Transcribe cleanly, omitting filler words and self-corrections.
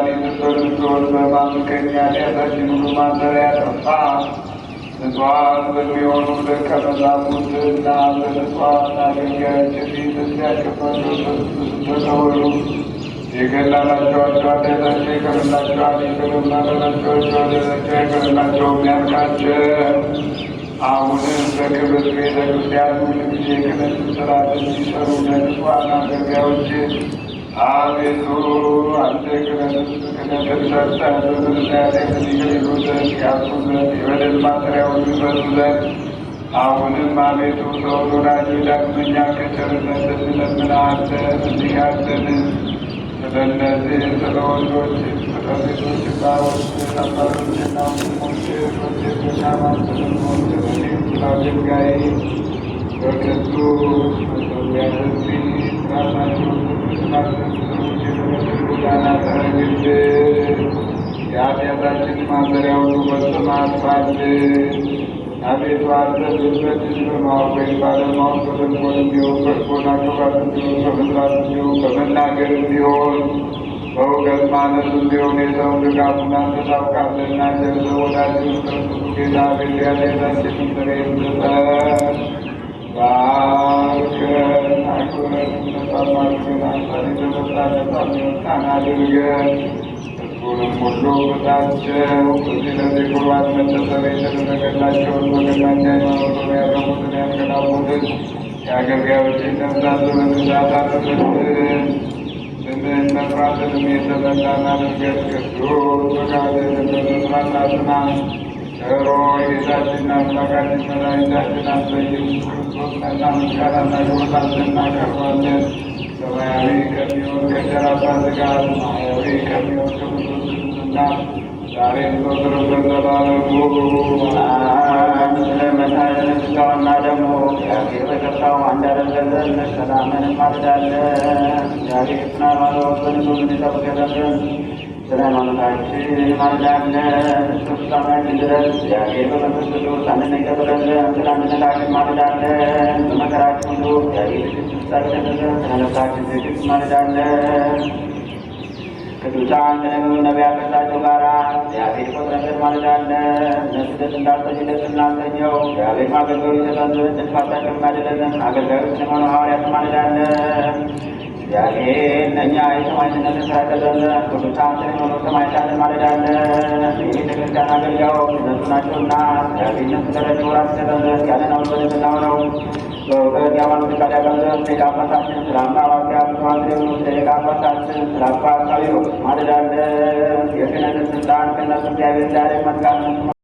መድኃኒት በክርስቶስ በማምከኛ ኃጢአታችን ሁሉ ማሰሪያ ያጠፋ ንጹሐን በሚሆኑ ደቀ መዛሙርትና በንጹሐን አገልጋዮች ፊት እንዲያከበሩ ተሰወሩ። የገላላቸው ኃጢአታቸው ይቅርላቸዋል፣ ይቅርላላቸው ኃጢአታቸው ይቅርላቸውም ያልካቸው። አሁንም በክብር ቤተ ክርስቲያን ሁልጊዜ ክህነት ሥርዓት እንዲሠሩ ለንጹሐን አገልጋዮች አቤቱ አንተ ክህነትን ሠርተህ በምክንያት ይቅር ይሉ ዘንድ ያልፉ ዘንድ የበደል ማሰሪያውን ይፈቱ ዘንድ አሁንም አቤቱ ሰውን ወዳጅ ዳግመኛ ከቸርነት እንለምንሃለን። እንዲህ ያለን ስለ እነዚህ ስለ ወንዶች ስለ ሴቶች ባሮች አባቶችና ወንድሞች ሴቶችና ማንስልሞች ስለ አገልጋይ በከንቱ ያለፊ ራሳቸው ስናሰሰዎች የተመደብ ጎዳና ተረግል የኃጢአታችን ማሰሪያ ሁሉ ፈጽመህ አጥፋልን። አቤቱ አንተ ሕዝበትን በማወቅ ወይም ባለማወቅ በተንኮል እንዲሆን በልቦና ክፋት እንዲሆን በመስራት እንዲሆን በመናገር እንዲሆን በእውቀት ማነስ እንዲሆን የሰውን ድካሙን አንተ ታውቃለህና ገንዘብ ወዳጅን ክርስቶስ ጌታ ቤት ኃጢአታችንን ስርየት ስጠን። ባርከን አክብረን ነጻማርገን አንተን የተመጣ ነጻን አድርገን ሕዝቡንም ሁሉ ፍታቸው። በዚህ ለዚህ ቁርባን መታሰቢያ የተደረገላቸውን በገናኛ ሃይማኖቱን ያረሙትን ያንቀላፉትን የአገልጋዮችን ነፍሳት በመንሳት አረፈልን። ስምህን መፍራትንም የተመላን አድርገን ቅዱስ ፈቃድህን በመስራት አጽና። ቸሮ ጌታችንና አምላካችን መድኃኒታችን አንተ ኢየሱስ ክርስቶስ ነና ምስጋናና ክብር እናቀርባለን። ሰማያዊ ከሚሆን ከቸር አባት ጋር ሰማያዊ ከሚሆን ከቅዱስና ዛሬም ዘወትርም ለዘላለሙ ስለ መድኃኒነ ሥጋውና ደሙ እግዚአብሔር በቀባው አንድ ያደርገን ዘንድ ሰላምን እንማልዳለን። እግዚአብሔር ስለ ሃይማኖት በንጹህ እንዲጠብቀን ስለ ሃይማኖታችን እንማልዳለን። እስከ ፍጻሜያችን ድረስ እግዚአብሔር በመንፈስ ቅዱስ አንድነት ይጠብቀን ዘንድ ስለ አንድነታችን እንማልዳለን። በመከራችን ሁሉ እግዚአብሔር ፍጻሜያችን ድረስ ስለ ነፍሳችን ትዕግስት እንማልዳለን። ቅዱሳን ከነቢዩ ነቢያት ከእርሳቸው ጋር እግዚአብሔር ይቆጥረን ዘንድ እንማልዳለን። እነሱ ደስ እንዳሰኙ ደስ እናሰኘው። እግዚአብሔር ማገልገሉ ይሰጠን ዘንድ እንቅፋታቸውን የሚያድለን ዘንድ አገልጋዮች ስለሆኑ ሐዋርያት እንማልዳለን። እግዚአብሔር ለእኛ የሰማዕትነትን ሥራ ያቀርበን ዘንድ ቅዱሳን ስለሚሆኑ ሰማዕታት እንማልዳለን። የቤተ ክርስቲያን አገልጋዮች እነሱ ናቸውና እግዚአብሔር እነሱ ለረጅም ወራት ይሰጠን ዘንድ ያንን አሁን በንጽሕና ሆነው በእውቀት የሃይማኖት ፈቃድ ያቀርቡ ዘንድ ሊቀ ጳጳሳችን ስለ አባ ማትያስ ማንትሬኑ ስለ ሊቀ ጳጳሳችን ስለ አባ ሳዊሮስ እንማልዳለን። የክህነትን ሥልጣን ከእነሱ እግዚአብሔር ዛሬ መጥቃት